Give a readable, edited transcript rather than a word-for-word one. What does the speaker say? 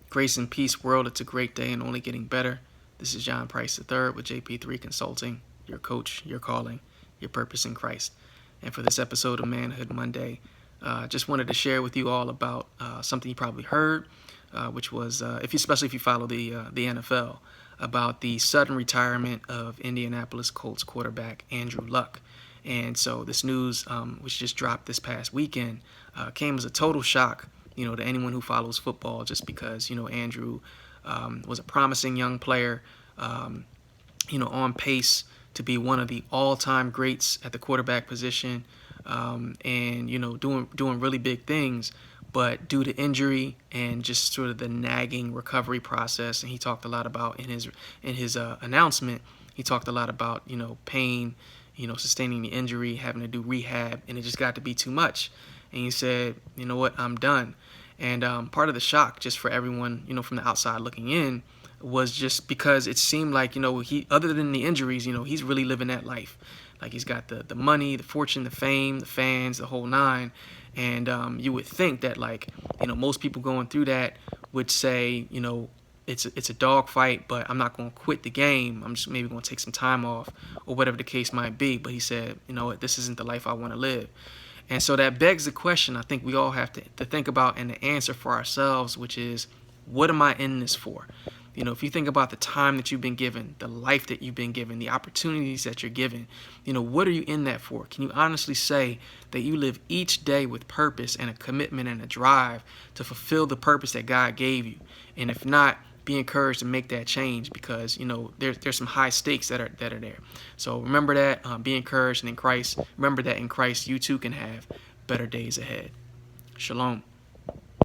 Grace and peace, world. It's a great day and only getting better. This is John Price III with JP3 Consulting, your coach, your calling, your purpose in Christ. And for this episode of Manhood Monday, just wanted to share with you all about something you probably heard, which was, especially if you follow the NFL, about the sudden retirement of Indianapolis Colts quarterback Andrew Luck. And so this news, which just dropped this past weekend, came as a total shock, to anyone who follows football, just because, Andrew was a promising young player, on pace to be one of the all-time greats at the quarterback position, and, doing really big things. But due to injury and just sort of the nagging recovery process, and he talked a lot about in his announcement, he talked a lot about, pain, sustaining the injury, having to do rehab, and it just got to be too much. And he said, you know what, I'm done. And part of the shock, just for everyone, from the outside looking in, was just because it seemed like, he, other than the injuries, he's really living that life. Like, he's got the money, the fortune, the fame, the fans, the whole nine. And you would think that, like, most people going through that would say, it's a dogfight, but I'm not going to quit the game. I'm just maybe going to take some time off, or whatever the case might be. But he said, this isn't the life I want to live. And so that begs the question I think we all have to think about, and the answer for ourselves, which is, what am I in this for? If you think about the time that you've been given, the life that you've been given, the opportunities that you're given, what are you in that for? Can you honestly say that you live each day with purpose and a commitment and a drive to fulfill the purpose that God gave you? And if not, be encouraged to make that change, because there's some high stakes that are there. So remember that, be encouraged, and in Christ, remember that in Christ you too can have better days ahead. Shalom.